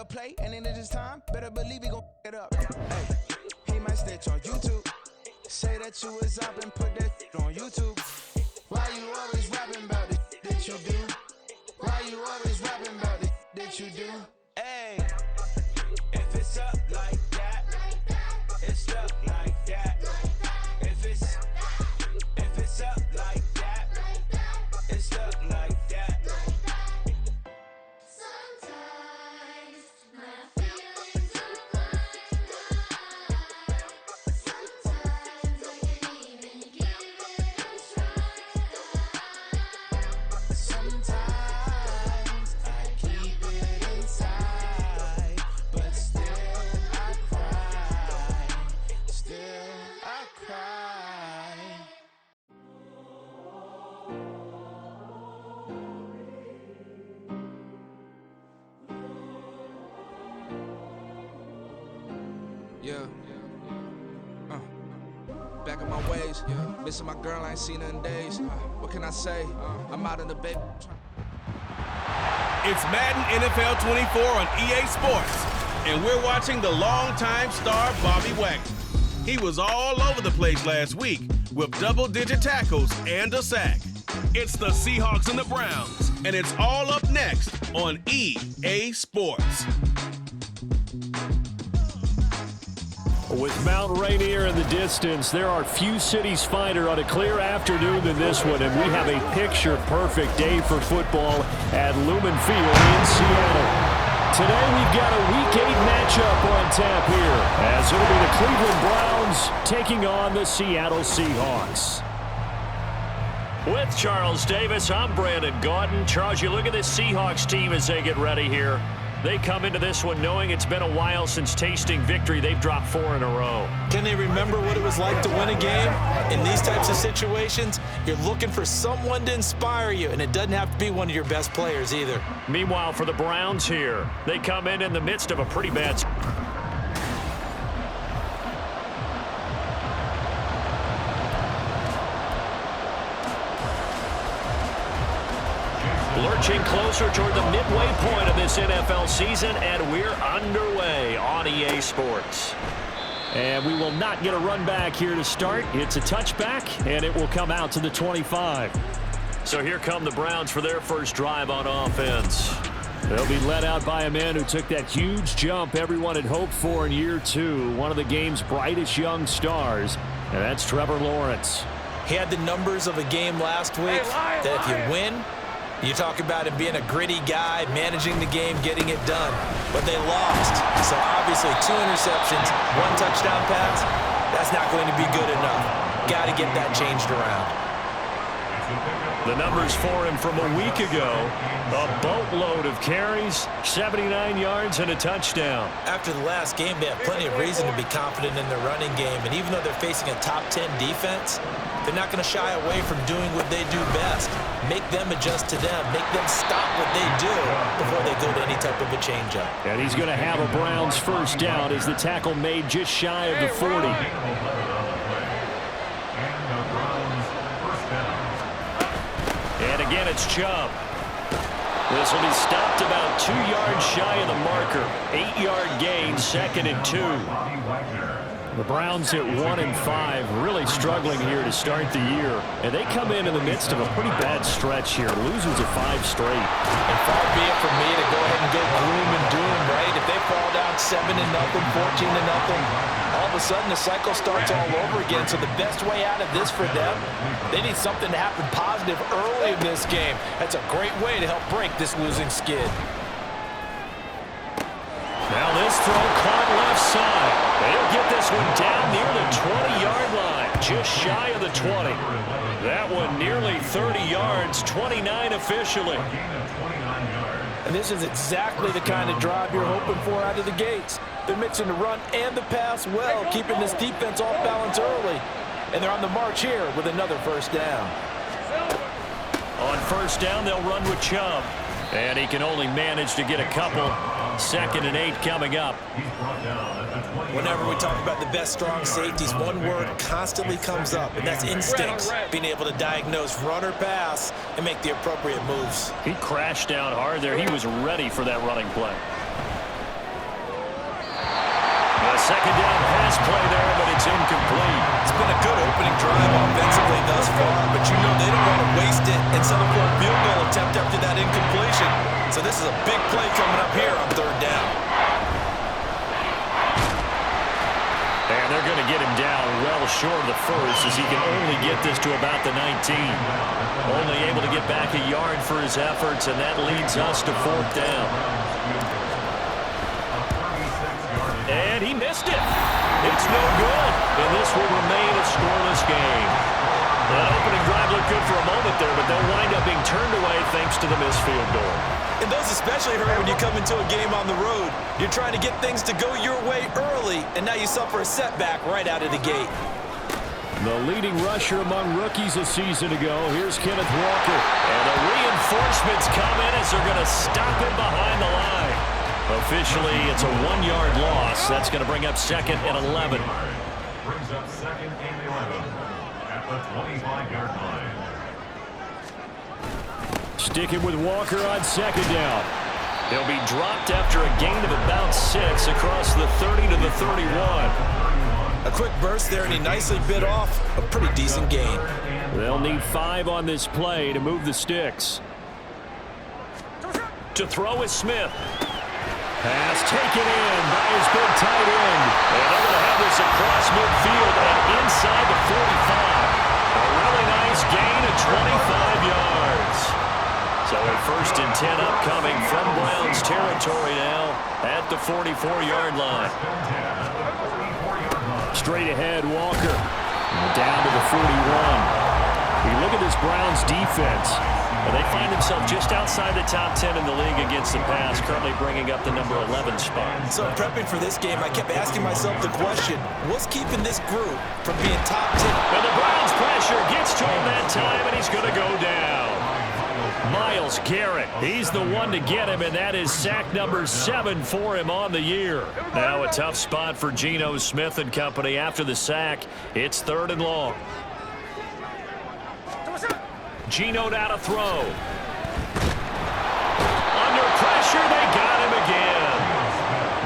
a play, and then it is time. Better believe he gon' it up. Hey, he might snitch on YouTube. Say that you was up and put that on YouTube. Why you always rapping about it that you do? Why you always rapping about it that you do? Hey, if it's up like that, it's up like that. If it's up like that, it's up like that. Sometimes my feelings are blind. Sometimes I can't even give it a try. Sometimes I keep it inside, but still I cry. Still I cry. Yeah. Back on my ways. Missing my girl, I ain't seen her in days. What can I say? I'm out in the baby. It's Madden NFL 24 on EA Sports, and we're watching the longtime star Bobby Wagner. He was all over the place last week with double-digit tackles and a sack. It's the Seahawks and the Browns, and it's all up next on EA Sports. With Mount Rainier in the distance, there are few cities finer on a clear afternoon than this one, and we have a picture-perfect day for football at Lumen Field in Seattle. Today we've got a Week 8 matchup on tap here, as it'll be the Cleveland Browns taking on the Seattle Seahawks. With Charles Davis, I'm Brandon Gaudin. Charles, you look at this Seahawks team as they get ready here. They come into this one knowing it's been a while since tasting victory. They've dropped 4 in a row. Can they remember what it was like to win a game? In these types of situations, you're looking for someone to inspire you, and it doesn't have to be one of your best players either. Meanwhile, for the Browns here, they come in the midst of a pretty bad... Lurching closer toward the midway point of this NFL season, and we're underway on EA Sports. And we will not get a run back here to start. It's a touchback, and it will come out to the 25. So here come the Browns for their first drive on offense. They'll be led out by a man who took that huge jump everyone had hoped for in year 2, one of the game's brightest young stars, and that's Trevor Lawrence. He had the numbers of a game last week that if you win, you talk about him being a gritty guy, managing the game, getting it done. But they lost. So obviously 2 interceptions, 1 touchdown pass, that's not going to be good enough. Got to get that changed around. The numbers for him from a week ago, a boatload of carries, 79 yards and a touchdown. After the last game, they have plenty of reason to be confident in their running game. And even though they're facing a top 10 defense, they're not going to shy away from doing what they do best. Make them adjust to them. Make them stop what they do before they go to any type of a changeup. And he's going to have a Browns first down as the tackle made just shy of the 40. And again, it's Chubb. This will be stopped about 2 yards shy of the marker. 8-yard gain, 2nd and 2. The Browns at 1-5, really struggling here to start the year. And they come in the midst of a pretty bad stretch here, losing to 5 straight. And far be it from me to go ahead and go gloom and doom, right? If they fall down 7-0, 14-0, all of a sudden the cycle starts all over again. So the best way out of this for them, they need something to happen positive early in this game. That's a great way to help break this losing skid. Now this throw caught left side. They'll get this one down near the 20-yard line, just shy of the 20. That one nearly 30 yards, 29 officially. And this is exactly the kind of drive you're hoping for out of the gates. They're mixing the run and the pass well, keeping this defense off balance early. And they're on the march here with another first down. On first down, they'll run with Chubb. And he can only manage to get a couple. 2nd and 8 coming up. Whenever we talk about the best strong safeties, one word constantly comes up, and that's instincts. Being able to diagnose run or pass and make the appropriate moves. He crashed down hard there. He was ready for that running play. second down pass play there, but it's incomplete. It's been a good opening drive offensively thus far, but you know they don't want to waste it and settle for a field goal attempt after that incompletion. So this is a big play coming up here on third down. And they're going to get him down well short of the first, as he can only get this to about the 19. Only able to get back a yard for his efforts, and that leads us to fourth down. And he missed it. It's no good, and this will remain a scoreless game. That opening drive looked good for a moment there, but they'll wind up being turned away thanks to the missed field goal. And those especially hurt when you come into a game on the road. You're trying to get things to go your way early, and now you suffer a setback right out of the gate. The leading rusher among rookies a season ago. Here's Kenneth Walker. And the reinforcements come in as they're going to stop him behind the line. Officially, it's a 1-yard loss. That's going to bring up second and 11. Brings up second and 11 at the 25-yard line. Sticking with Walker on second down. He'll be dropped after a gain of about 6 across the 30 to the 31. A quick burst there, and he nicely bit off a pretty decent gain. They'll need 5 on this play to move the sticks. To throw is Smith. Pass taken in by his big tight end. And they're going to have this across midfield and inside the 45. A really nice gain of 25 yards. So a first and 10 upcoming from Browns territory now at the 44-yard line. Straight ahead, Walker. Down to the 41. You look at this Browns defense. They find themselves just outside the top 10 in the league against the pass, currently bringing up the number 11 spot. So prepping for this game, I kept asking myself the question, what's keeping this group from being top 10? And the Browns pressure gets to him that time, and he's going to go down. Myles Garrett, he's the one to get him, and that is sack number 7 for him on the year. Now a tough spot for Geno Smith and company after the sack. It's third and long. Geno now to throw. Under pressure, they got him again.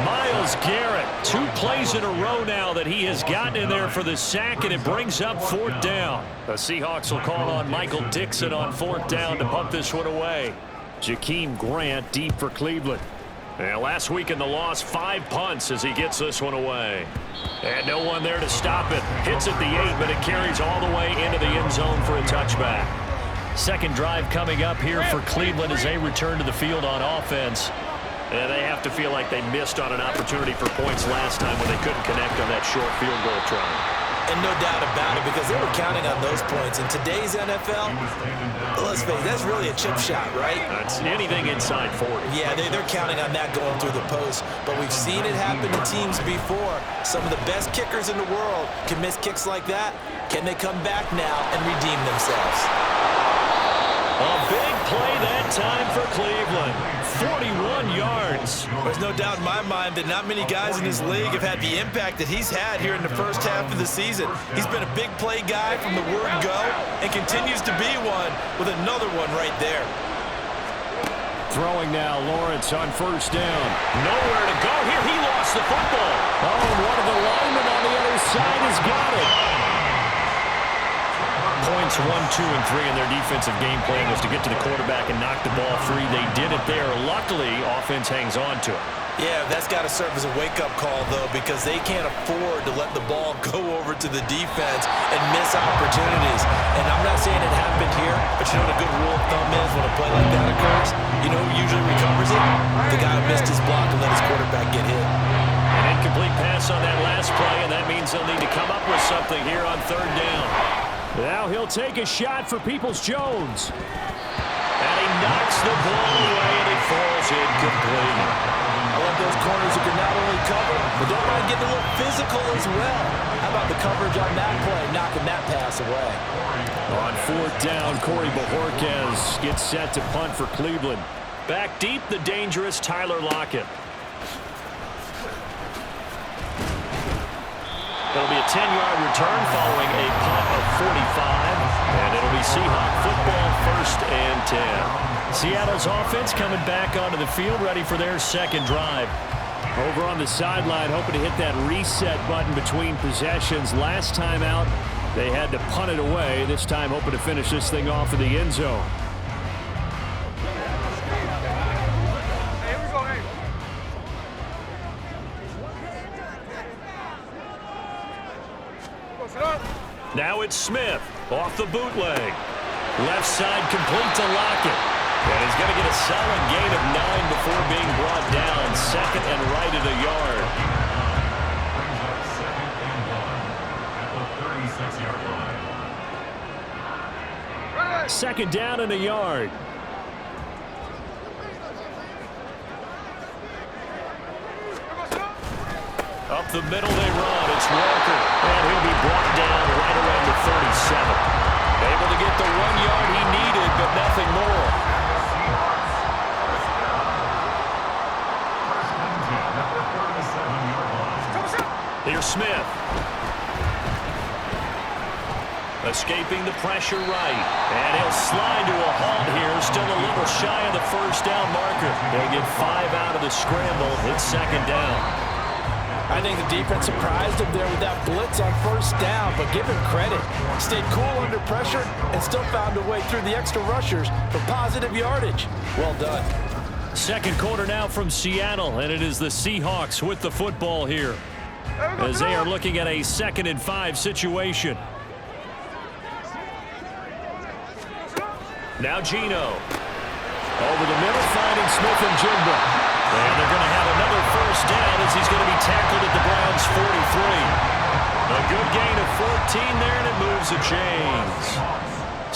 Myles Garrett, 2 plays in a row now that he has gotten in there for the sack, and it brings up fourth down. The Seahawks will call on Michael Dixon on fourth down to punt this one away. Jakeem Grant deep for Cleveland. And last week in the loss, 5 punts as he gets this one away. And no one there to stop it. Hits at the 8, but it carries all the way into the end zone for a touchback. Second drive coming up here for Cleveland as they return to the field on offense. And they have to feel like they missed on an opportunity for points last time when they couldn't connect on that short field goal try. And no doubt about it, because they were counting on those points. In today's NFL, let's face it, that's really a chip shot, right? That's anything inside 40. Yeah, they're counting on that going through the post. But we've seen it happen to teams before. Some of the best kickers in the world can miss kicks like that. Can they come back now and redeem themselves? A big play that time for Cleveland. 41 yards. There's no doubt in my mind that not many guys in this league have had the impact that he's had here in the first half of the season. He's been a big play guy from the word go and continues to be one with another one right there. Throwing now, Lawrence on first down. Nowhere to go here. He lost the football. Oh, and one of the linemen on the other side has got it. Points 1, 2, and 3 in their defensive game plan was to get to the quarterback and knock the ball free. They did it there. Luckily, offense hangs on to it. Yeah, that's got to serve as a wake-up call, though, because they can't afford to let the ball go over to the defense and miss opportunities. And I'm not saying it happened here, but you know what a good rule of thumb is when a play like that occurs? You know who usually recovers it? The guy who missed his block and let his quarterback get hit. An incomplete pass on that last play, and that means they'll need to come up with something here on third down. Now he'll take a shot for Peoples-Jones. And he knocks the ball away, and it falls incomplete. I love those corners who can not only cover, but don't mind getting a little physical as well. How about the coverage on that play, knocking that pass away? On fourth down, Corey Bojorquez gets set to punt for Cleveland. Back deep, the dangerous Tyler Lockett. It'll be a 10-yard return following a punt of 45, and it'll be Seahawk football, first and 10. Seattle's offense coming back onto the field, ready for their second drive. Over on the sideline, hoping to hit that reset button between possessions. Last time out, they had to punt it away. This time, hoping to finish this thing off in the end zone. Now it's Smith off the bootleg. Left side complete to Lockett. And he's going to get a solid gain of 9 before being brought down. Second and right at a yard. Second and 1 at the 36-yard line. Second down and a yard. Up the middle they run. It's Walker. And he'll be brought down right around the 37. Able to get the 1 yard he needed, but nothing more. Here's Smith. Escaping the pressure right. And he'll slide to a halt here. Still a little shy of the first down marker. He'll get 5 out of the scramble. It's second down. I think the defense surprised him there with that blitz on first down, but give him credit. Stayed cool under pressure and still found a way through the extra rushers for positive yardage. Well done. Second quarter now from Seattle, and it is the Seahawks with the football here as they are looking at a 2nd and 5 situation. Now Geno. Over the middle, finding Smith and Jigba. And they're going to have another first down as he's going to be tackled at the Browns' 43. A good gain of 14 there, and it moves the chains.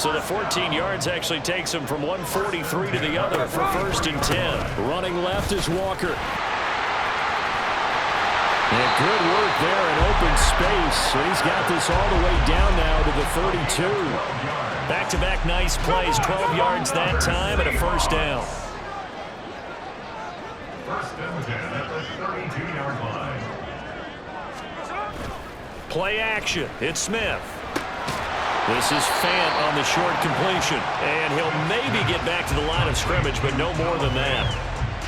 So the 14 yards actually takes him from 143 to the other for 1st and 10. Running left is Walker. And good work there in open space. So he's got this all the way down now to the 32. Back-to-back nice plays, 12 yards that time and a first down. First and 10 at the 32-yard line. Play action. It's Smith. This is Fant on the short completion. And he'll maybe get back to the line of scrimmage, but no more than that.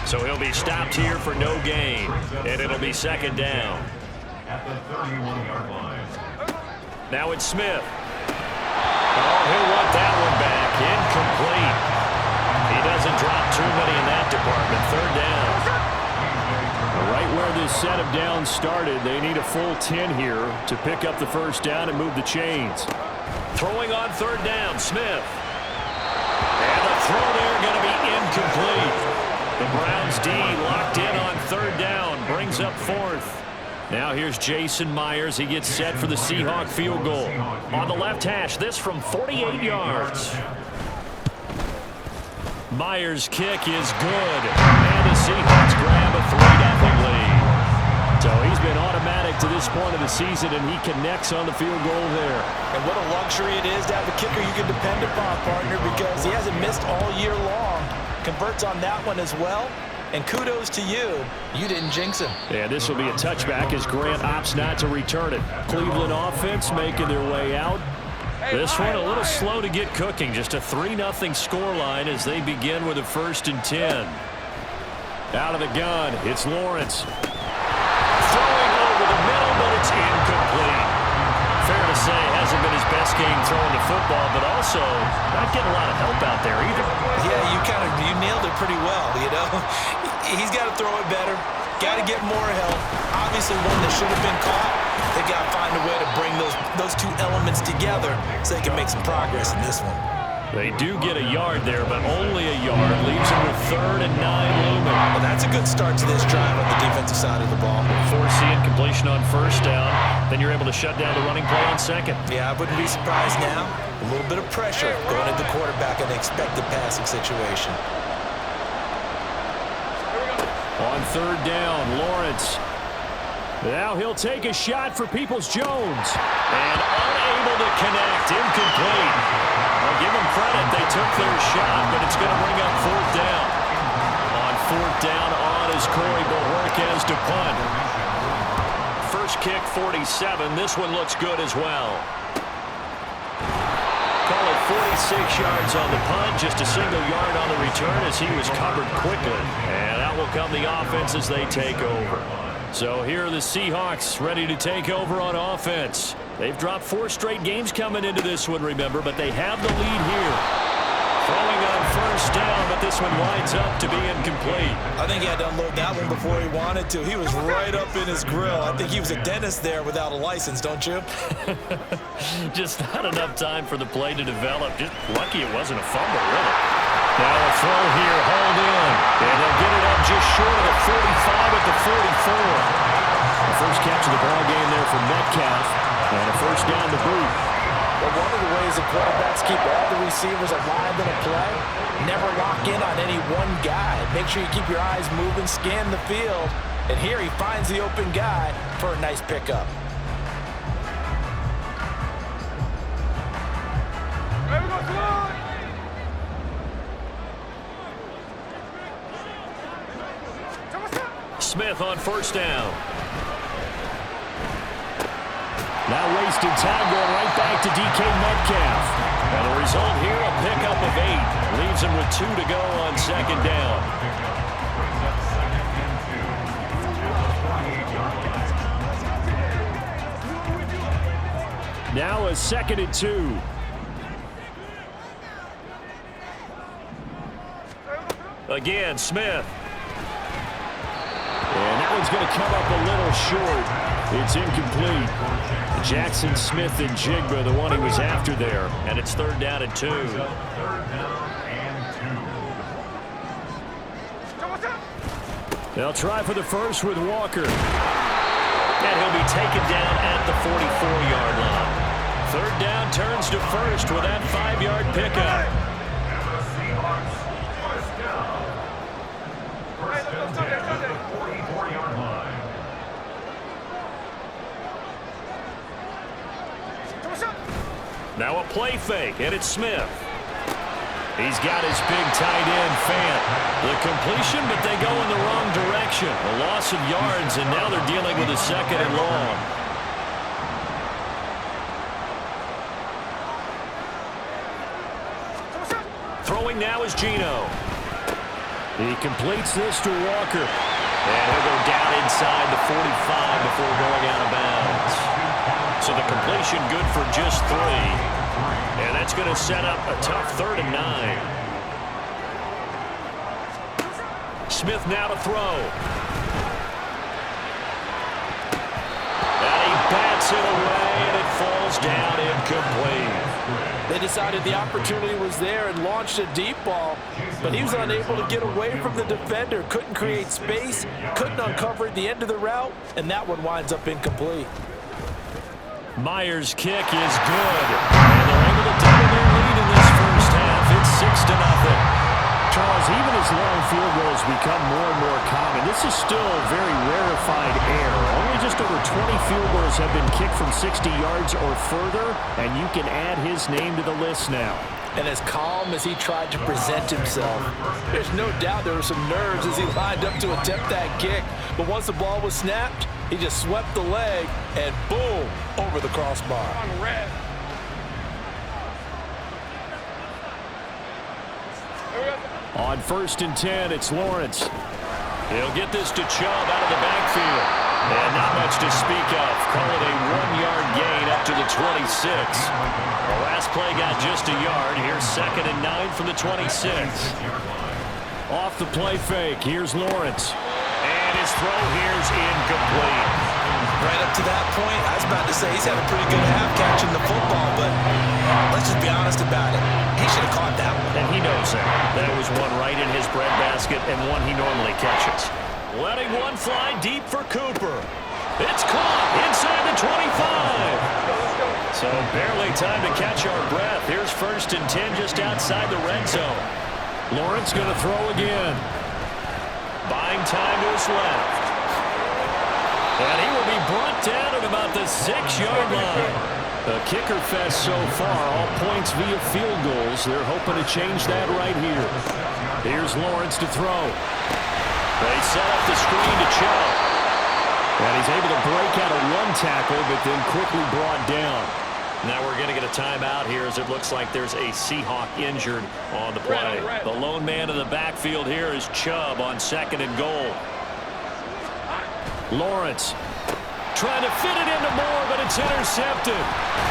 So he'll be stopped here for no gain. And it'll be second down. At the 31-yard line. Now it's Smith. Oh, he'll want that one back. Incomplete. He doesn't drop too many in that department. Third down. Right where this set of downs started, they need a full 10 here to pick up the first down and move the chains. Throwing on third down, Smith. And the throw there going to be incomplete. The Browns D locked in on third down, brings up 4th. Now here's Jason Myers. He gets set for the Seahawk field goal. On the left hash, this from 48 yards. Myers' kick is good. And the Seahawks grab a 3-0 lead. So he's been automatic to this point of the season, and he connects on the field goal there. And what a luxury it is to have a kicker you can depend upon, partner, because he hasn't missed all year long. Converts on that one as well. And kudos to you. You didn't jinx him. Yeah, this will be a touchback as Grant opts not to return it. Cleveland offense making their way out. This one a little slow to get cooking. Just a 3-0 scoreline as they begin with a 1st and 10. Out of the gun, it's Lawrence. Throwing over the middle, but it's incomplete. Fair to say, hasn't been his best game throwing the football, but also not getting a lot of help out there either. Yeah, you nailed it pretty well, you know. He's got to throw it better. Got to get more help. Obviously, one that should have been caught. They got to find a way to bring those two elements together so they can make some progress in this one. They do get a yard there, but only a yard. Leaves them with 3rd and 9 looming. Well, that's a good start to this drive on the defensive side of the ball. Forcing completion on first down. Then you're able to shut down the running play on second. Yeah, I wouldn't be surprised now. A little bit of pressure going at the quarterback in an expected passing situation. On third down, Lawrence. Now he'll take a shot for Peoples-Jones. And unable to connect. Incomplete. I'll give them credit. They took their shot, but it's going to bring up 4th down. On 4th down, on is Corey Bojorquez to punt. First kick, 47. This one looks good as well. Call it 46 yards on the punt. Just a single yard on the return as he was covered quickly. And out now will come the offense as they take over. So here are the Seahawks ready to take over on offense. They've dropped 4 straight games coming into this one, remember, but they have the lead here. Throwing on first down, but this one winds up to be incomplete. I think he had to unload that one before he wanted to. He was right up in his grill. I think he was a dentist there without a license, don't you? Just not enough time for the play to develop. Just lucky it wasn't a fumble, really. Now a throw here, hauled in. And they'll get it up just short of the 45 at the 44. The first catch of the ball game there for Metcalf. And a first down to boot. But one of the ways that quarterbacks keep all the receivers alive in a play, never lock in on any one guy. Make sure you keep your eyes moving, scan the field. And here he finds the open guy for a nice pickup. Smith on first down. Now wasting time going right back to DK Metcalf. And the result here, a pickup of 8. Leaves him with 2 to go on second down. Now a 2nd and 2. Again, Smith. And that one's going to come up a little short. It's incomplete. Jackson Smith and Jigba, the one he was after there. And it's 3rd down and 2. They'll try for the first with Walker. And he'll be taken down at the 44-yard line. 3rd down turns to first with that 5-yard pickup. Now a play fake, and it's Smith. He's got his big tight end, Fant. The completion, but they go in the wrong direction. A loss of yards, and now they're dealing with a 2nd and long. Throwing now is Geno. He completes this to Walker. And he'll go down inside the 45 before going out of bounds. So the completion good for just 3. And that's going to set up a tough 3rd and 9. Smith now to throw. And he bats it away, and it falls down incomplete. They decided the opportunity was there and launched a deep ball, but he was unable to get away from the defender. Couldn't create space, couldn't uncover the end of the route, and that one winds up incomplete. Myers' kick is good, and they're able to double their lead in this first half. It's 6-0. Charles, even as long field goals become more and more common, this is still very rarefied air. Only just over 20 field goals have been kicked from 60 yards or further, and you can add his name to the list now. And as calm as he tried to present himself, there's no doubt there were some nerves as he lined up to attempt that kick. But once the ball was snapped, he just swept the leg and boom, over the crossbar. On 1st and 10, it's Lawrence. He'll get this to Chubb out of the backfield. And not much to speak of. Call it a 1-yard gain up to the 26. The last play got just a yard. Here's 2nd and 9 from the 26. Off the play fake, here's Lawrence. And his throw here's incomplete. Right up to that point, I was about to say he's had a pretty good half catching the football, but let's just be honest about it. He should have caught that one. And he knows that. That was one right in his breadbasket and one he normally catches. Letting one fly deep for Cooper. It's caught inside the 25. So barely time to catch our breath. Here's 1st and 10 just outside the red zone. Lawrence going to throw again. Buying time to his left. And he will be brought down at about the 6-yard line. A kicker fest so far, all points via field goals. They're hoping to change that right here. Here's Lawrence to throw. They set up the screen to Chubb. And he's able to break out of 1 tackle, but then quickly brought down. Now we're going to get a timeout here as it looks like there's a Seahawk injured on the play. The lone man in the backfield here is Chubb on 2nd and goal. Lawrence trying to fit it into Moore, but it's intercepted.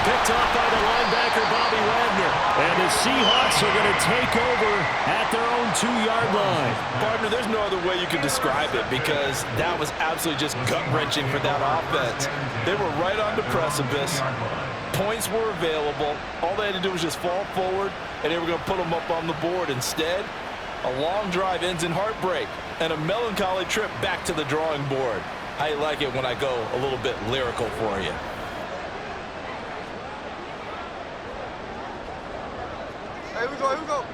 Picked off by the linebacker, Bobby Wagner. And the Seahawks are going to take over at their own 2-yard line. Partner, there's no other way you can describe it because that was absolutely just gut-wrenching for that offense. They were right on the precipice. Points were available. All they had to do was just fall forward, and they were going to put them up on the board. Instead, a long drive ends in heartbreak and a melancholy trip back to the drawing board. I like it when I go a little bit lyrical for you. Hey, here we go.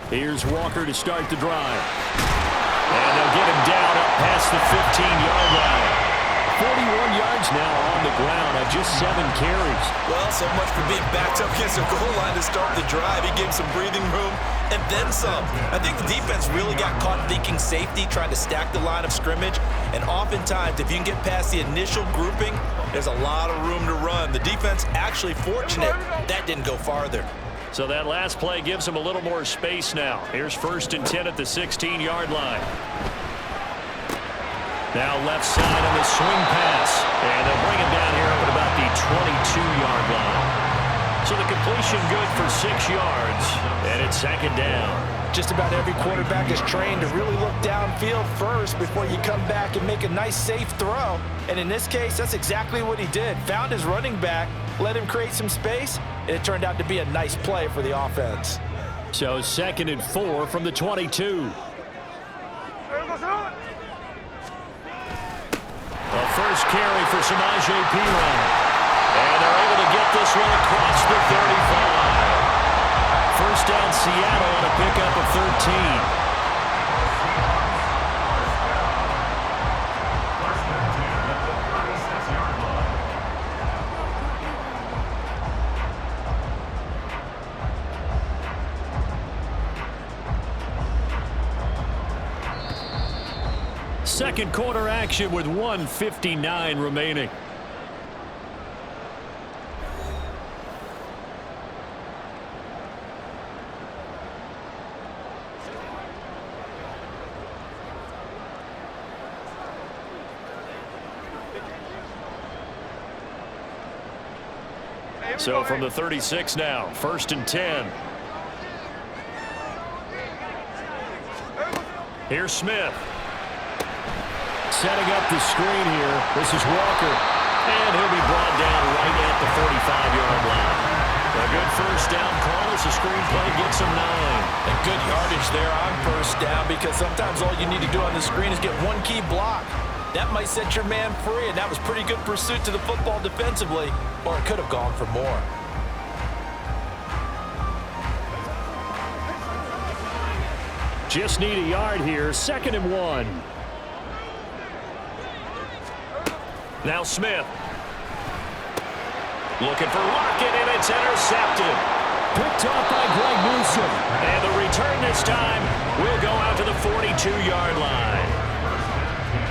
Here's Walker to start the drive. And they'll get him down up past the 15-yard line. 41 yards now on the ground on just 7 carries. Well, so much for being backed up against the goal line to start the drive. He gave some breathing room and then some. I think the defense really got caught thinking safety, trying to stack the line of scrimmage. And oftentimes, if you can get past the initial grouping, there's a lot of room to run. The defense actually fortunate that didn't go farther. So that last play gives him a little more space now. Here's 1st and 10 at the 16-yard line. Now left side on the swing pass. And they'll bring him down here up at about the 22-yard line. So the completion good for 6 yards. And it's 2nd down. Just about every quarterback is trained to really look downfield first before you come back and make a nice, safe throw. And in this case, that's exactly what he did. Found his running back, let him create some space, and it turned out to be a nice play for the offense. So 2nd and 4 from the 22. A first carry for Samaje Perine. And they're able to get this one across the 35. First down Seattle on a pickup of 13. Second quarter action with 1:59 remaining. So from the 36 now, 1st and 10. Here's Smith. Setting up the screen here. This is Walker. And he'll be brought down right at the 45-yard line. A good first down call as the screen play gets him 9. And good yardage there on first down because sometimes all you need to do on the screen is get one key block. That might set your man free, and that was pretty good pursuit to the football defensively, or it could have gone for more. Just need a yard here. 2nd and 1. Now Smith. Looking for Lockett, and it's intercepted. Picked off by Greg Newsome. And the return this time will go out to the 42-yard line.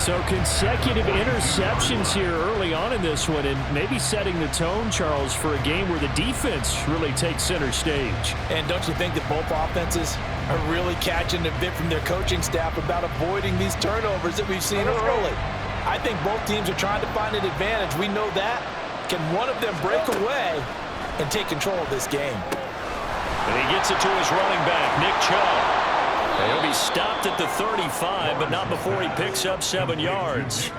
So consecutive interceptions here early on in this one, and maybe setting the tone, Charles, for a game where the defense really takes center stage. And don't you think that both offenses are really catching a bit from their coaching staff about avoiding these turnovers that we've seen early? I think both teams are trying to find an advantage. We know that. Can one of them break away and take control of this game? And he gets it to his running back, Nick Chubb. And he'll be stopped at the 35, but not before he picks up 7 yards.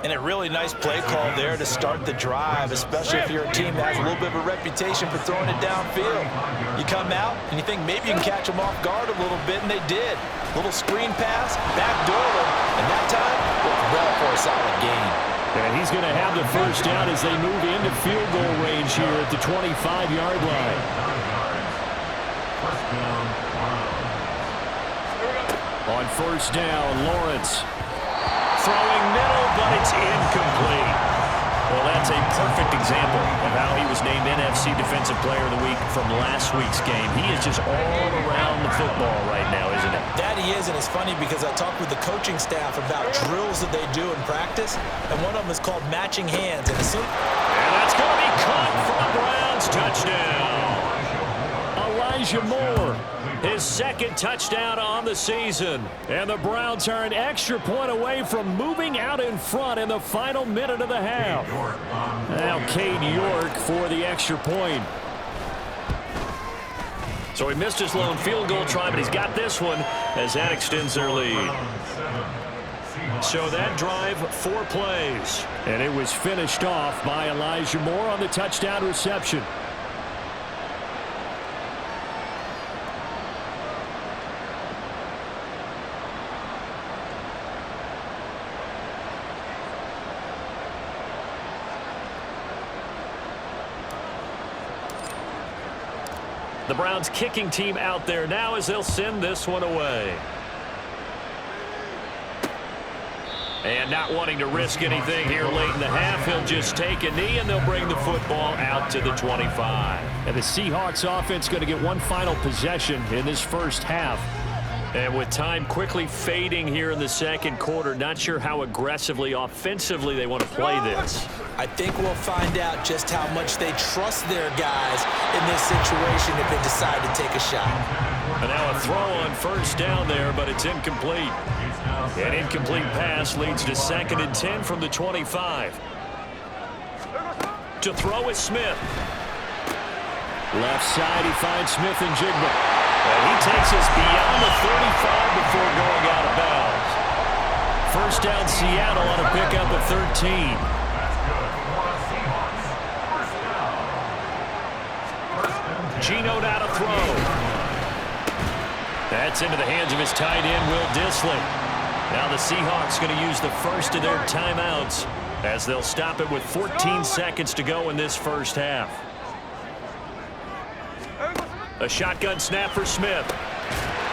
And a really nice play call there to start the drive, especially if you're a team that has a little bit of a reputation for throwing it downfield. You come out and you think maybe you can catch them off guard a little bit, and they did. Little screen pass, backdoor them, and that time, well for a solid gain. And he's going to have the first down as they move into field goal range here at the 25-yard line. On first down, Lawrence throwing middle, but it's incomplete. Well, that's a perfect example of how he was named NFC Defensive Player of the Week from last week's game. He is just all around the football right now, isn't it? That he is, and it's funny because I talked with the coaching staff about drills that they do in practice, and one of them is called matching hands. And that's going to be caught for a Browns touchdown. Elijah Moore, his second touchdown on the season. And the Browns are an extra point away from moving out in front in the final minute of the half. Now Cade York for the extra point. So he missed his lone field goal try, but he's got this one as that extends their lead. So that drive, 4 plays. And it was finished off by Elijah Moore on the touchdown reception. The Browns kicking team out there now as they'll send this one away. And not wanting to risk anything here late in the half, he'll just take a knee and they'll bring the football out to the 25. And the Seahawks offense going to get one final possession in this first half. And with time quickly fading here in the second quarter, not sure how aggressively offensively they want to play this. I think we'll find out just how much they trust their guys in this situation if they decide to take a shot. And now a throw on first down there, but it's incomplete. An incomplete pass leads to 2nd and 10 from the 25. To throw is Smith. Left side, he finds Smith and Jigba. And he takes us beyond the 35 before going out of bounds. First down Seattle on a pickup of 13. Geno now to throw. That's into the hands of his tight end, Will Dissly. Now the Seahawks going to use the first of their timeouts as they'll stop it with 14 seconds to go in this first half. A shotgun snap for Smith.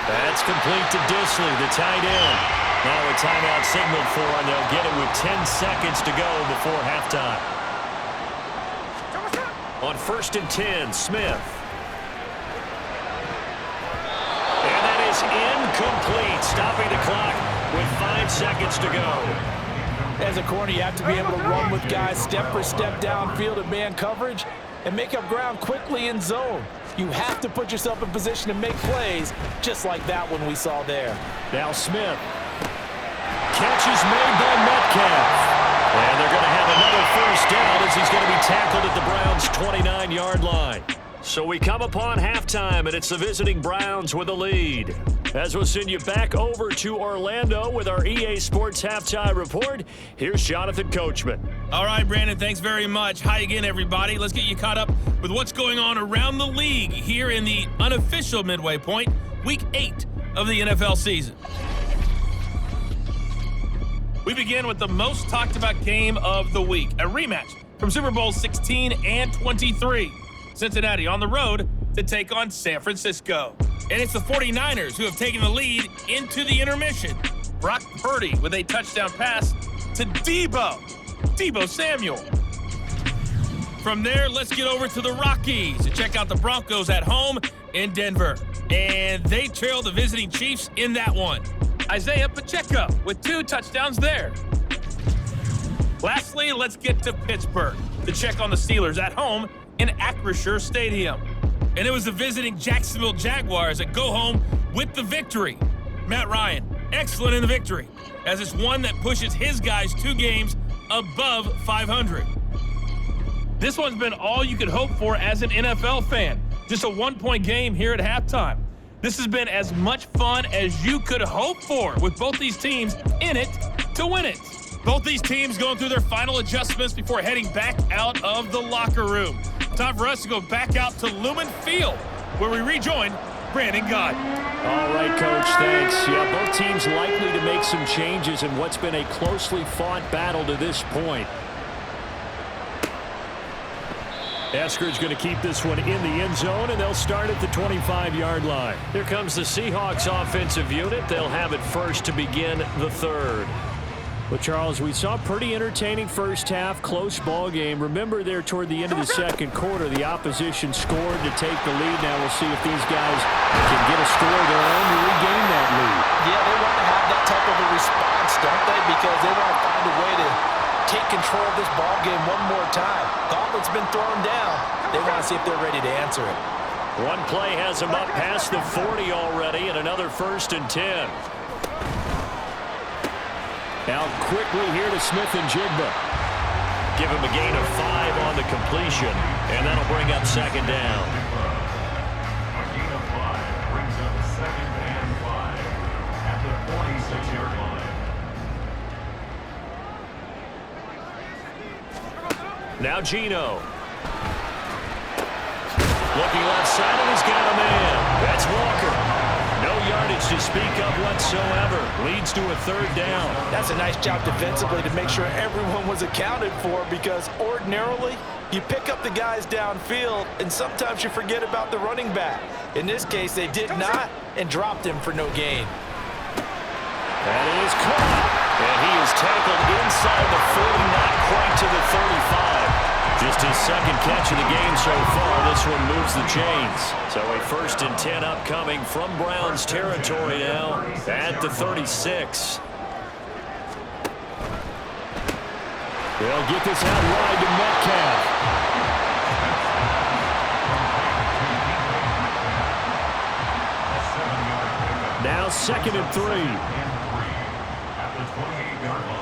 That's complete to Dissly, the tight end. Now a timeout signaled for, and they'll get it with 10 seconds to go before halftime. On 1st and 10, Smith. And that is incomplete, stopping the clock with 5 seconds to go. As a corner, you have to be able to run with guys step for step downfield in man coverage and make up ground quickly in zone. You have to put yourself in position to make plays, just like that one we saw there. Now Smith. Catch is made by Metcalf. And they're going to have another first down as he's going to be tackled at the Browns' 29-yard line. So we come upon halftime, and it's the visiting Browns with a lead. As we'll send you back over to Orlando with our EA Sports Halftime Report, here's Jonathan Coachman. All right, Brandon, thanks very much. Hi again, everybody. Let's get you caught up with what's going on around the league here in the unofficial midway point, Week 8 of the NFL season. We begin with the most talked about game of the week, a rematch from Super Bowl 16 and 23. Cincinnati on the road to take on San Francisco. And it's the 49ers who have taken the lead into the intermission. Brock Purdy with a touchdown pass to Deebo Samuel. From there, let's get over to the Rockies to check out the Broncos at home in Denver. And they trail the visiting Chiefs in that one. Isaiah Pacheco with 2 touchdowns there. Lastly, let's get to Pittsburgh to check on the Steelers at home in Acrisure Stadium. And it was the visiting Jacksonville Jaguars that go home with the victory. Matt Ryan, excellent in the victory, as it's one that pushes his guys 2 games above 500. This one's been all you could hope for as an NFL fan. Just a 1-point game here at halftime. This has been as much fun as you could hope for, with both these teams in it to win it. Both these teams going through their final adjustments before heading back out of the locker room. Time for us to go back out to Lumen Field, where we rejoin Brandon Gott. All right, Coach, thanks. Yeah, both teams likely to make some changes in what's been a closely fought battle to this point. Eskridge going to keep this one in the end zone, and they'll start at the 25-yard line. Here comes the Seahawks offensive unit. They'll have it first to begin the third. Well, Charles, we saw a pretty entertaining first half, close ball game. Remember there toward the end of the second quarter, the opposition scored to take the lead. Now we'll see if these guys can get a score of their own to regain that lead. Yeah, they want to have that type of a response, don't they? Because they want to find a way to take control of this ball game one more time. Gauntlet's been thrown down. They want to see if they're ready to answer it. One play has them up past the 40 already, and another 1st and 10. Now quickly here to Smith and Jigba. Give him a gain of 5 on the completion, and that'll bring up 2nd down. A gain of 5 brings up 2nd and 5 at the 46-yard line. Now Gino. Looking left side, and he's got a man. That's Walker. No yardage to speak of whatsoever. Leads to a 3rd down. That's a nice job defensively to make sure everyone was accounted for, because ordinarily you pick up the guys downfield and sometimes you forget about the running back. In this case, they did not and dropped him for no gain. That is caught. And he is tackled inside the 40, not quite to the 35. Just his 2nd catch of the game so far. This one moves the chains. So a 1st and 10 upcoming from Browns territory now at the 36. They'll get this out wide to Metcalf. Now 2nd and 3. At the 28-yard line.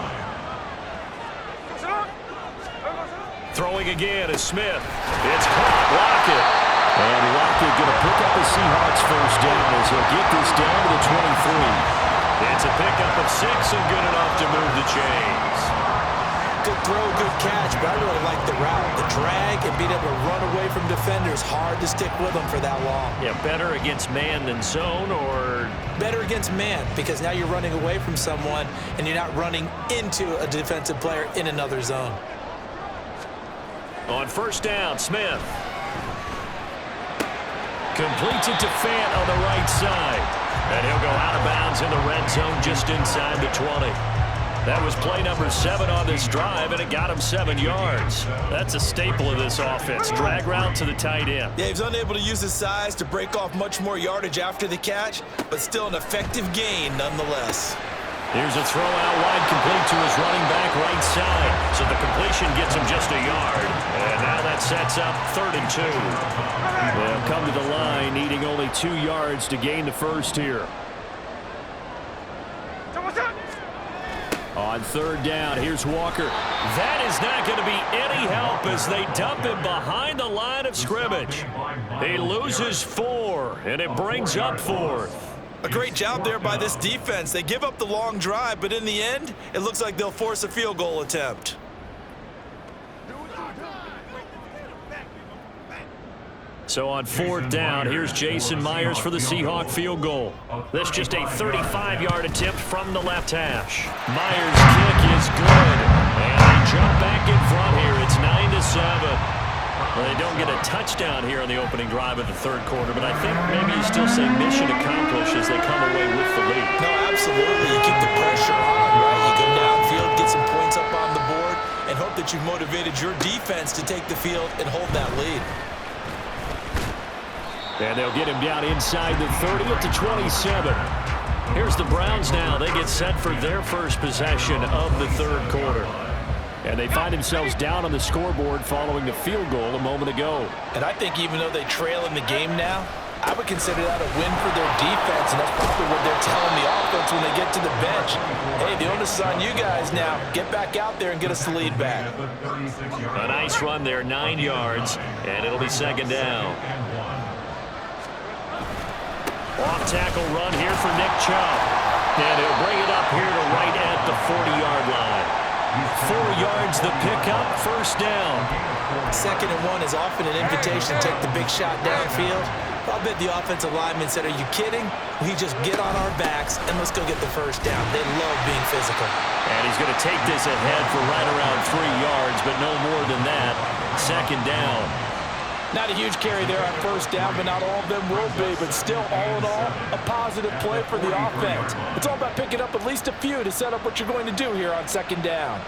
Throwing again is Smith. It's caught. Lockett. And Lockett going to pick up the Seahawks 1st down as he'll get this down to the 23. It's a pickup of 6 and good enough to move the chains. Good throw, good catch, but I really like the route. The drag and being able to run away from defenders. Hard to stick with them for that long. Yeah, better against man than zone, or? Better against man, because now you're running away from someone and you're not running into a defensive player in another zone. On 1st down, Smith completes it to Fant on the right side. And he'll go out of bounds in the red zone just inside the 20. That was play number 7 on this drive, and it got him 7 yards. That's a staple of this offense. Drag route to the tight end. Yeah, he was unable to use his size to break off much more yardage after the catch, but still an effective gain nonetheless. Here's a throw out wide, complete to his running back right side. So the completion gets him just a yard. And now that sets up 3rd and 2. They'll come to the line, needing only 2 yards to gain the 1st here. On 3rd down, here's Walker. That is not going to be any help as they dump him behind the line of scrimmage. He loses 4, and it brings up 4th. A great job there by this defense. They give up the long drive, but in the end, it looks like they'll force a field goal attempt. So on 4th down, here's Jason Myers for the Seahawk field goal. That's just a 35-yard attempt from the left hash. Myers' kick is good, and they jump back in front here. It's 9-7. Well, they don't get a touchdown here on the opening drive of the 3rd quarter, but I think maybe you still say mission accomplished as they come away with the lead. No, absolutely. You keep the pressure on, right? You go downfield, get some points up on the board, and hope that you've motivated your defense to take the field and hold that lead. And they'll get him down inside the 30 at the 27. Here's the Browns now. They get set for their first possession of the 3rd quarter. And they find themselves down on the scoreboard following the field goal a moment ago. And I think even though they trail in the game now, I would consider that a win for their defense, and that's probably what they're telling the offense when they get to the bench. Hey, the onus is on you guys now. Get back out there and get us the lead back. A nice run there, 9 yards, and it'll be 2nd down. Off-tackle run here for Nick Chubb. And he'll bring it up here to right at the 40-yard line. 4 yards the pickup, 1st down. 2nd and 1 is often an invitation to take the big shot downfield. I'll bet the offensive lineman said, are you kidding? We just get on our backs and let's go get the 1st down. They love being physical. And he's going to take this ahead for right around 3 yards, but no more than that. 2nd down. Not a huge carry there on first down, but not all of them will be. But still, all in all, a positive play for the offense. It's all about picking up at least a few to set up what you're going to do here on second down.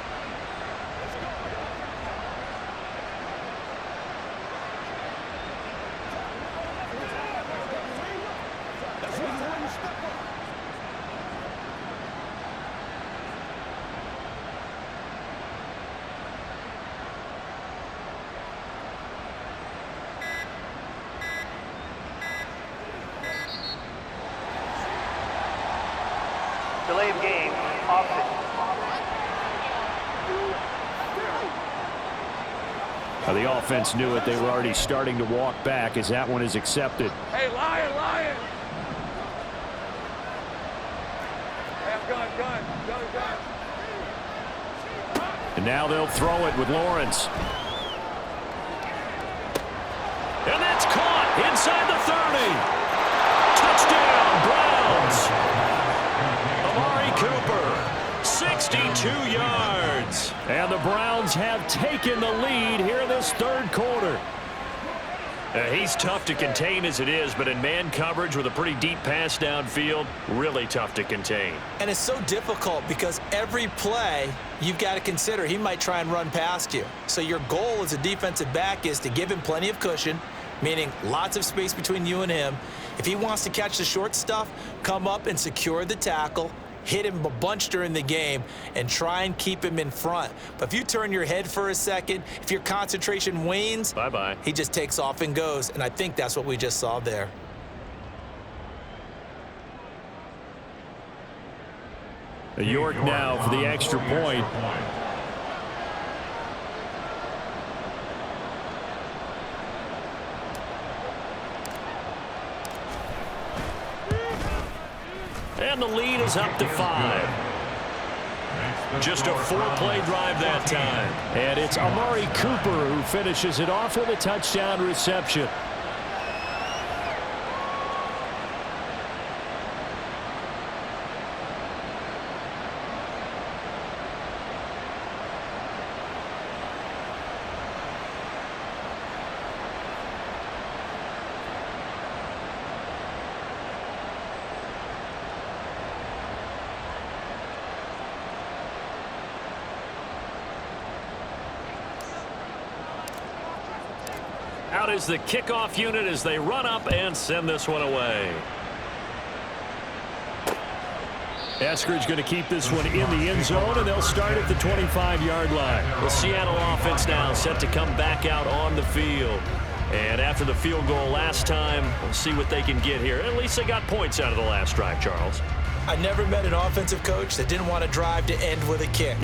Delay of game, offset. Now the offense knew it. They were already starting to walk back as that one is accepted. Hey, Lion! Hey, gun. And now they'll throw it with Lawrence. And that's caught inside the 30. Touchdown, Browns. Amari Cooper, 62 yards. And the Browns have taken the lead here in this third quarter. He's tough to contain as it is, but in man coverage with a pretty deep pass downfield, really tough to contain. And it's so difficult because every play you've got to consider he might try and run past you. So your goal as a defensive back is to give him plenty of cushion, meaning lots of space between you and him. If he wants to catch the short stuff, come up and secure the tackle, hit him a bunch during the game, and try and keep him in front. But if you turn your head for a second, if your concentration wanes, bye-bye. He just takes off and goes, and I think that's what we just saw there. York now for the extra point. And the lead is up to 5. Just a 4-play drive that time. And it's Amari Cooper who finishes it off with a touchdown reception. Out is the kickoff unit as they run up and send this one away. Eskridge going to keep this one in the end zone, and they'll start at the 25-yard line. The Seattle offense now set to come back out on the field. And after the field goal last time, we'll see what they can get here. At least they got points out of the last drive, Charles. I never met an offensive coach that didn't want to drive to end with a kick.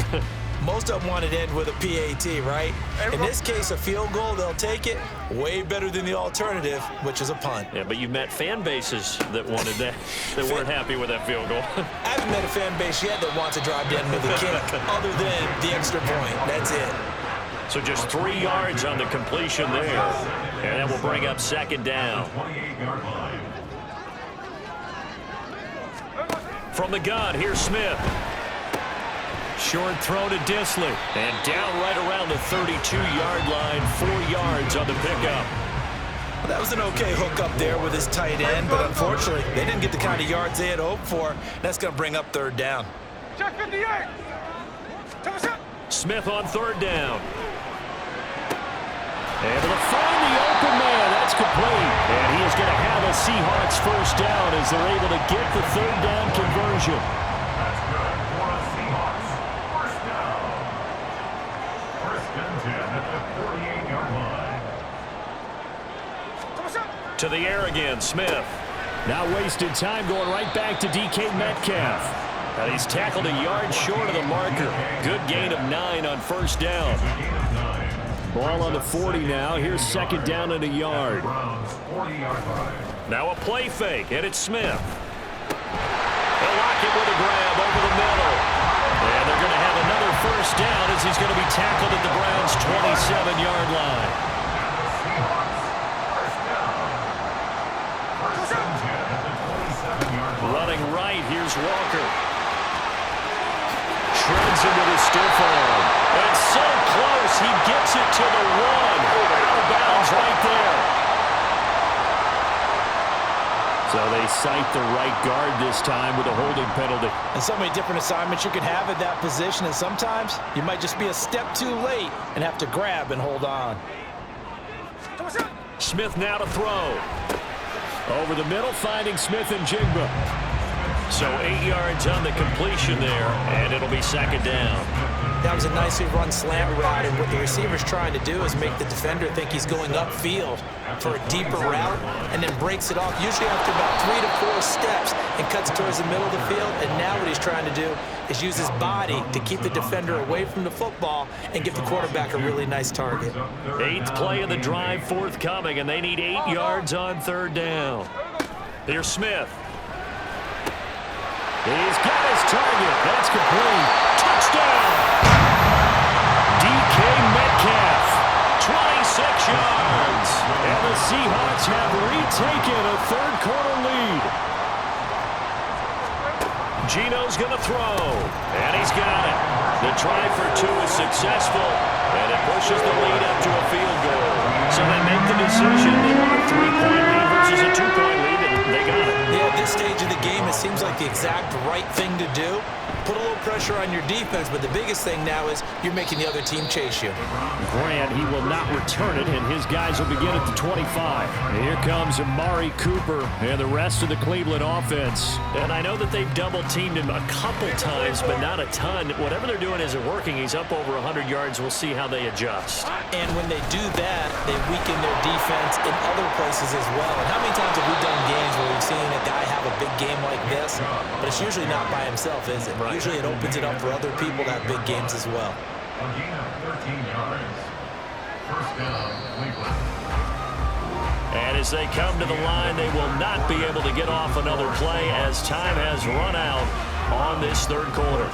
Most of them want it to end with a PAT, right? In this case, a field goal, they'll take it. Way better than the alternative, which is a punt. Yeah, but you met fan bases that wanted that, that weren't happy with that field goal. I haven't met a fan base yet that wants to drive to end with a kick, other than the extra point. That's it. So just 3 yards on the completion there. And that will bring up second down. From the gun, here's Smith. Short throw to Disley. And down right around the 32-yard line, 4 yards on the pickup. Well, that was an okay hook up there with his tight end, but unfortunately, they didn't get the kind of yards they had hoped for. That's going to bring up third down. Check 58. Smith on third down. Able to find the open man. That's complete. And he is going to have a Seahawks first down as they're able to get the third down conversion. That's good for a Seahawks. First down. First and 10 at the 48-yard line. To the air again, Smith. Now wasted time going right back to DK Metcalf. And he's tackled a yard short of the marker. Good gain of 9 on first down. Ball on the 40 now. Here's second down and a yard. Now a play fake, and it's Smith. They'll lock it with a grab over the middle. And they're going to have another first down as he's going to be tackled at the Browns' 27-yard line. Running right, here's Walker. Shreds him with his stiff arm. And so close, he gets it to the 1. Out of bounds right there. So they cite the right guard this time with a holding penalty. And so many different assignments you can have at that position, and sometimes you might just be a step too late and have to grab and hold on. Smith now to throw. Over the middle, finding Smith and Jigba. So 8 yards on the completion there, and it'll be second down. That was a nicely run slant route, and what the receiver's trying to do is make the defender think he's going upfield for a deeper route, and then breaks it off, usually after about 3 to 4 steps, and cuts towards the middle of the field. And now what he's trying to do is use his body to keep the defender away from the football and give the quarterback a really nice target. 8th play of the drive forthcoming, and they need 8 yards on third down. Here's Smith. He's got his target. That's complete. Touchdown! DK Metcalf, 26 yards. And the Seahawks have retaken a third-quarter lead. Gino's going to throw, and he's got it. The try for 2 is successful, and it pushes the lead up to a field goal. So they make the decision. They want a 3-point lead versus a 2-point lead, and they got it. Yeah, at this stage of the game, it seems like the exact right thing to do. Put a little pressure on your defense, but the biggest thing now is you're making the other team chase you. Grant, he will not return it, and his guys will begin at the 25. And here comes Amari Cooper and the rest of the Cleveland offense. And I know that they've double-teamed him a couple times, but not a ton. Whatever they're doing isn't working. He's up over 100 yards. We'll see how they adjust. And when they do that, they weaken their defense in other places as well. And how many times have we done games where we've seen a guy have a big game like this, but it's usually not by himself, is it? Right. Usually it opens it up for other people to have big games as well. A gain of 13 yards. First down, Cleveland. And as they come to the line, they will not be able to get off another play as time has run out on this third quarter.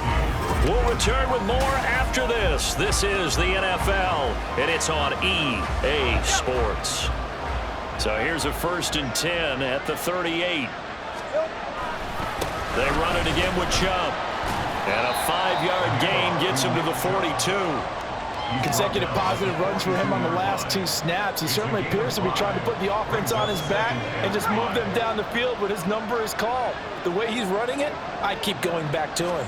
We'll return with more after this. This is the NFL, and it's on EA Sports. So here's a 1st and 10 at the 38. They run it again with Chubb. And a 5-yard gain gets him to the 42. Consecutive positive runs for him on the last 2 snaps. He certainly appears to be trying to put the offense on his back and just move them down the field, but his number is called. The way he's running it, I keep going back to him.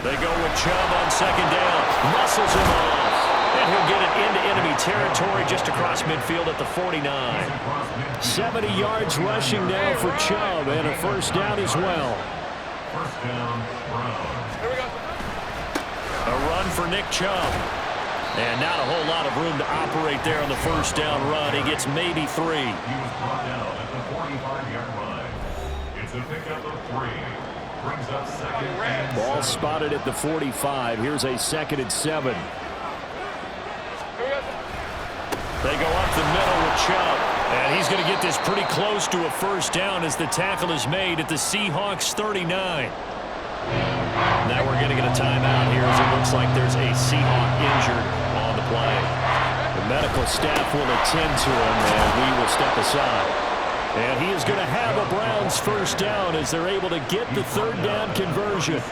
They go with Chubb on second down. Muscles him off. And he'll get it into enemy territory just across midfield at the 49. 70 yards rushing now for Chubb, and a first down as well. First down, Browns. A run for Nick Chubb. And not a whole lot of room to operate there on the first down run. He gets maybe 3. He was brought down at the 45-yard line. It's a pickup of 3. Brings up second and Ball 7. spotted at the 45. Here's a 2nd and 7. They go up the middle with Chubb. And he's going to get this pretty close to a first down as the tackle is made at the Seahawks 39. Now we're going to get a timeout here as it looks like there's a Seahawk injured on the play. The medical staff will attend to him, and we will step aside. And he is going to have a Browns first down as they're able to get the third down conversion.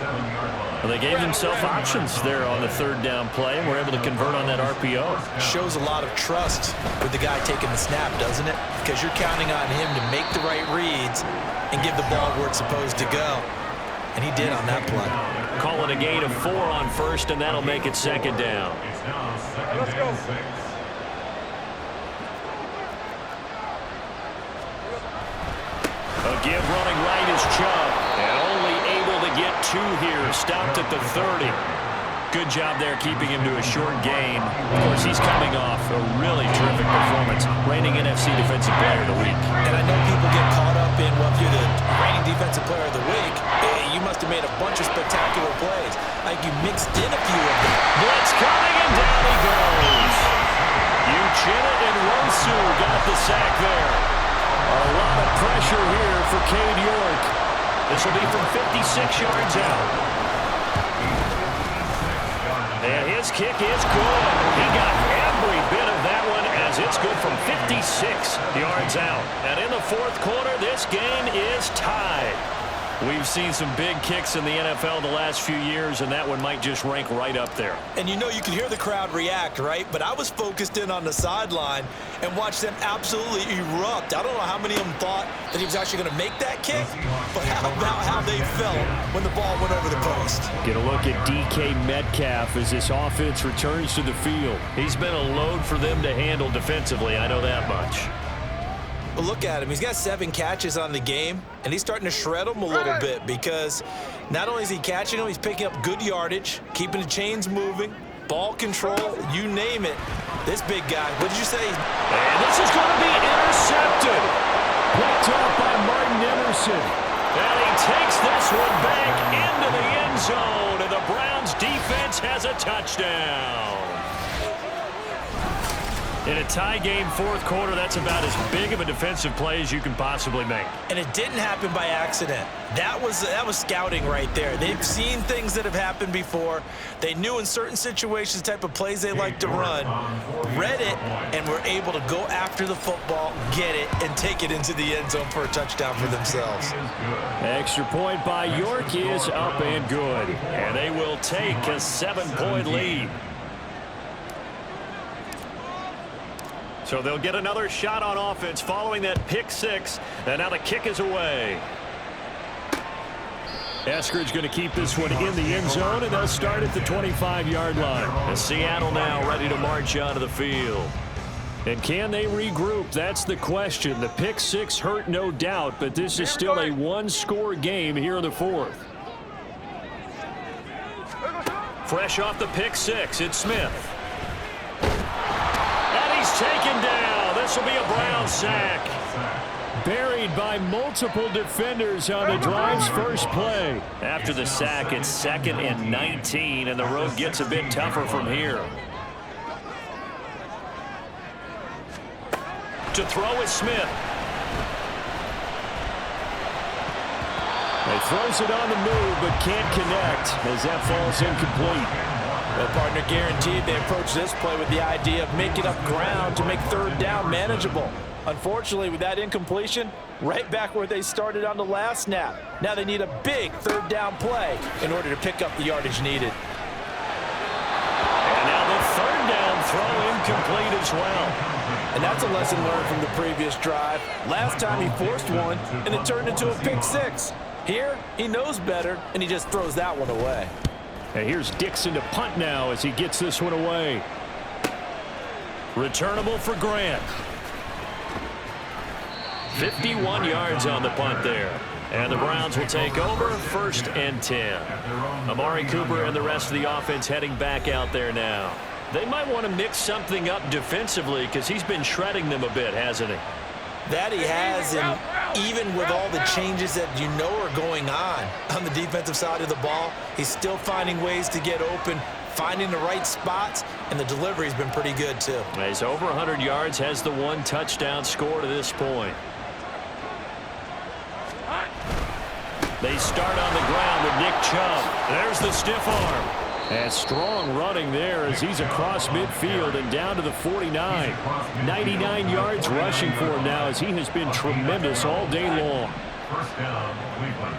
Well, they gave themselves options there on the third down play, and were able to convert on that RPO. Shows a lot of trust with the guy taking the snap, doesn't it? Because you're counting on him to make the right reads and give the ball where it's supposed to go. And he did on that play. Call it a gain of 4 on first, and that'll make it second down. It's now second and 6. A give running right is Chubb, and only able to get 2 here. Stopped at the 30. Good job there keeping him to a short gain. Of course, he's coming off a really terrific performance, reigning NFC Defensive Player of the Week. And I know people get caught up in, well, if you're the reigning Defensive Player of the Week, you must have made a bunch of spectacular plays. Like you mixed in a few of them. Blitz coming, and down he goes. Uchenna and Wosu got the sack there. A lot of pressure here for Cade York. This will be from 56 yards out. And his kick is good. He got every bit of that one as it's good from 56 yards out. And in the fourth quarter, this game is tied. We've seen some big kicks in the NFL the last few years, and that one might just rank right up there. And you know, you can hear the crowd react, right? But I was focused in on the sideline and watched them absolutely erupt. I don't know how many of them thought that he was actually going to make that kick, but how about how they felt when the ball went over the post? Get a look at DK Metcalf as this offense returns to the field. He's been a load for them to handle defensively, I know that much. But look at him. He's got 7 catches on the game, and he's starting to shred them a little bit because not only is he catching them, he's picking up good yardage, keeping the chains moving, ball control, you name it. This big guy, what did you say? And this is going to be intercepted. Picked up by Martin Emerson. And he takes this one back into the end zone, and the Browns defense has a touchdown. In a tie game, fourth quarter, that's about as big of a defensive play as you can possibly make. And it didn't happen by accident. That was scouting right there. They've seen things that have happened before. They knew in certain situations the type of plays they like to run, read it, and were able to go after the football, get it, and take it into the end zone for a touchdown for themselves. Extra point by York is up and good. And they will take a 7-point lead. So they'll get another shot on offense following that pick 6. And now the kick is away. Eskridge going to keep this one in the end zone, and they'll start at the 25-yard line. And Seattle now ready to march onto the field. And can they regroup? That's the question. The pick 6 hurt, no doubt, but this is still a one-score game here in the fourth. Fresh off the pick 6, it's Smith. He's taken down. This will be a Brown sack. Buried by multiple defenders on the drive's first play. After the sack, it's 2nd and 19, and the road gets a bit tougher from here. To throw is Smith. He throws it on the move, but can't connect as that falls incomplete. Well, partner, guaranteed they approach this play with the idea of making up ground to make third down manageable. Unfortunately, with that incompletion, right back where they started on the last snap. Now they need a big third down play in order to pick up the yardage needed. And now the third down throw incomplete as well. And that's a lesson learned from the previous drive. Last time he forced one, and it turned into a pick 6. Here, he knows better, and he just throws that one away. And here's Dixon to punt now as he gets this one away. Returnable for Grant. 51 yards on the punt there. And the Browns will take over, 1st and 10. Amari Cooper and the rest of the offense heading back out there now. They might want to mix something up defensively because he's been shredding them a bit, hasn't he? That he has, and even with all the changes that you know are going on the defensive side of the ball, he's still finding ways to get open, finding the right spots, and the delivery's been pretty good too. He's over 100 yards, has the 1 touchdown score to this point. They start on the ground with Nick Chubb. There's the stiff arm. And strong running there as he's across midfield and down to the 49. 99 yards rushing for him now as he has been tremendous all day long. First down, Cleveland.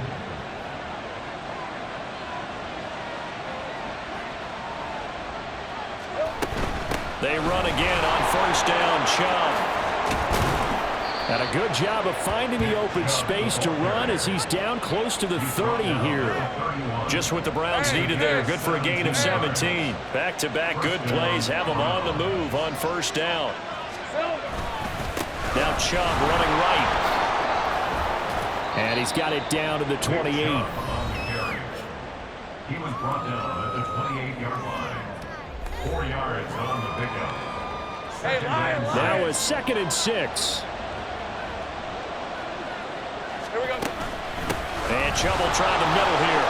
They run again on first down, Chubb. And a good job of finding the open space to run as he's down close to the 30 here. Just what the Browns needed there. Good for a gain of 17. Back-to-back good plays have them on the move on first down. Now Chubb running right. And he's got it down to the 28. He was brought down at the 28-yard line. 4 yards on the pickup. Now a 2nd and 6. And Chubb will try the middle here.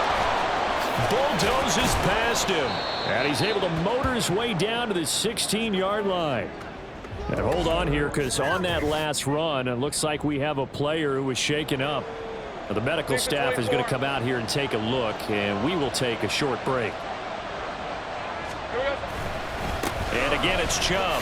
Bulldozes past him. And he's able to motor his way down to the 16-yard line. And hold on here, because on that last run, it looks like we have a player who was shaken up. The medical staff is going to come out here and take a look, and we will take a short break. And again, it's Chubb.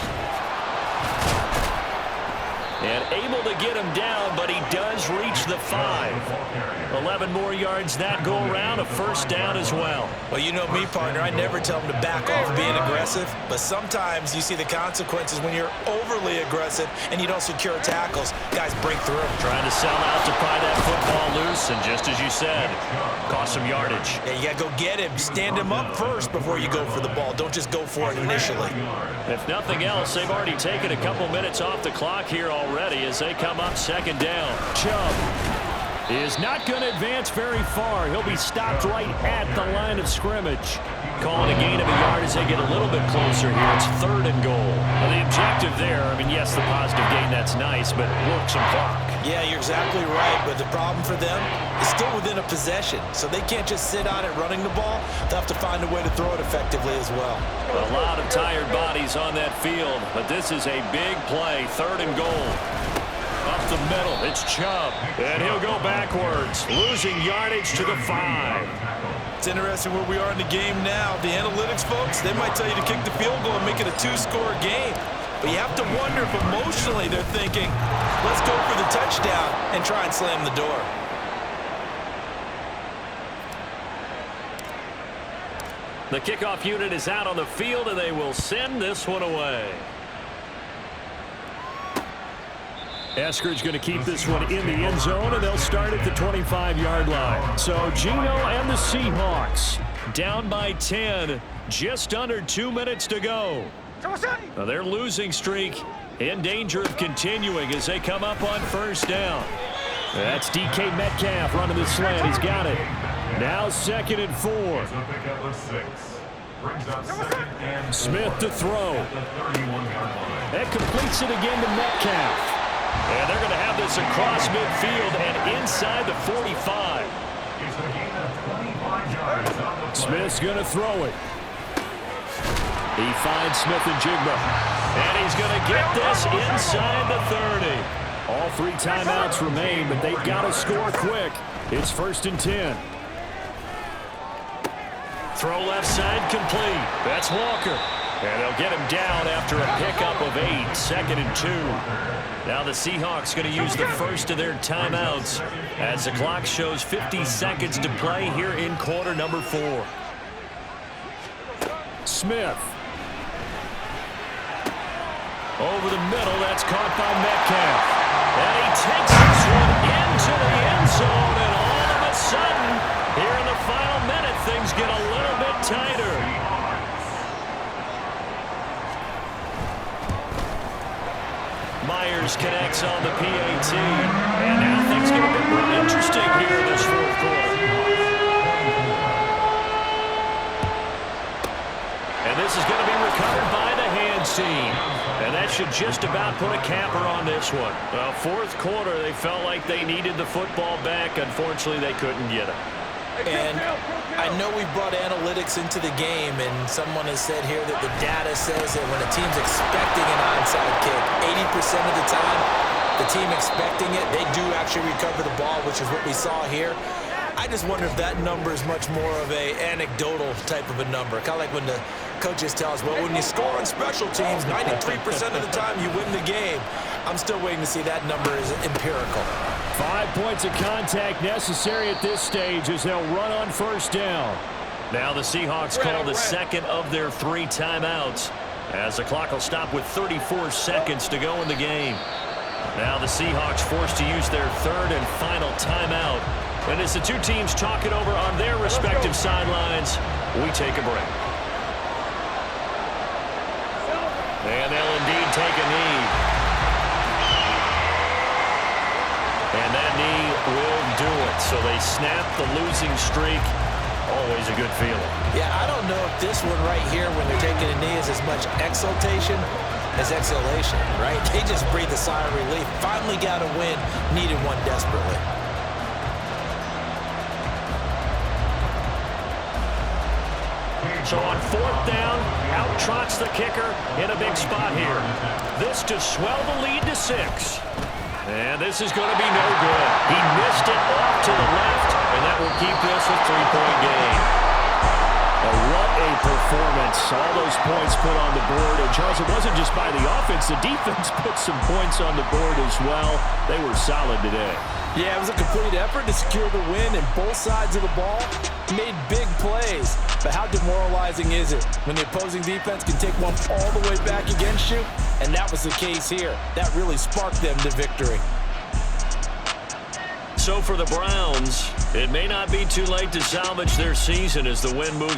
And able to get him down, but he does reach the 5. 11 more yards that go around, a first down as well. Well, you know me, partner. I never tell them to back off of being aggressive, but sometimes you see the consequences when you're overly aggressive and you don't secure tackles. Guys break through. Trying to sell out to pry that football loose, and just as you said, cost some yardage. Yeah, you got to go get him. Stand him up first before you go for the ball. Don't just go for it initially. If nothing else, they've already taken a couple minutes off the clock here already as they come up second down. Chubb is not going to advance very far. He'll be stopped right at the line of scrimmage. Calling a gain of a yard as they get a little bit closer here. It's 3rd and goal. Well, the objective there, I mean, yes, the positive gain, that's nice, but work some clock. Yeah, you're exactly right, but the problem for them is still within a possession, so they can't just sit on it running the ball. They'll have to find a way to throw it effectively as well. A lot of tired bodies on that field, but this is a big play. 3rd and goal. Up the middle, it's Chubb, and he'll go backwards, losing yardage to the 5. It's interesting where we are in the game now. The analytics folks, they might tell you to kick the field goal and make it a 2-score game. But you have to wonder if emotionally they're thinking, let's go for the touchdown and try and slam the door. The kickoff unit is out on the field, and they will send this one away. Eskridge going to keep this one in the end zone, and they'll start at the 25-yard line. So Geno and the Seahawks down by 10, just under 2 minutes to go. Now their losing streak in danger of continuing as they come up on first down. That's DK Metcalf running the slant. He's got it. Now 2nd and 4. Smith to throw. That completes it again to Metcalf. And they're going to have this across midfield and inside the 45. Smith's going to throw it. He finds Smith and Jigba. And he's going to get this inside the 30. All 3 timeouts remain, but they've got to score quick. It's 1st and 10. Throw left side complete. That's Walker. And they'll get him down after a pickup of 8. 2nd and 2. Now the Seahawks going to use the first of their timeouts as the clock shows 50 seconds to play here in quarter number 4. Smith. Over the middle, that's caught by Metcalf. And he takes this one into the end zone, and all of a sudden, here in the final minute, things get a little bit tighter. Myers connects on the PAT, and now things get a bit more interesting here in this 4th quarter. And this is going to be recovered by the hands team. And that should just about put a capper on this one. Well, 4th quarter, they felt like they needed the football back. Unfortunately, they couldn't get it. And I know we brought analytics into the game, and someone has said here that the data says that when a team's expecting an onside kick, 80% of the time, the team expecting it, they do actually recover the ball, which is what we saw here. I just wonder if that number is much more of a anecdotal type of a number. Kind of like when the coaches tell us, well, when you score on special teams, 93% of the time you win the game. I'm still waiting to see that number is empirical. 5 points of contact necessary at this stage as they'll run on first down. Now the Seahawks call the second of their 3 timeouts as the clock will stop with 34 seconds to go in the game. Now the Seahawks forced to use their 3rd and final timeout. And as the 2 teams talk it over on their respective sidelines, we take a break. And they'll indeed take a knee. And that knee will do it. So they snap the losing streak. Always a good feeling. Yeah, I don't know if this one right here, when they're taking a knee, is as much exultation as exhalation, right? They just breathe a sigh of relief. Finally got a win. Needed one desperately. So on 4th down, out trots the kicker in a big spot here. This to swell the lead to 6. And this is going to be no good. He missed it off to the left, and that will keep this a 3-point game. What a performance. All those points put on the board. And, Charles, it wasn't just by the offense. The defense put some points on the board as well. They were solid today. Yeah, it was a complete effort to secure the win, and both sides of the ball made big plays. But how demoralizing is it when the opposing defense can take one all the way back against you? And that was the case here. That really sparked them to victory. So for the Browns, it may not be too late to salvage their season as the win moves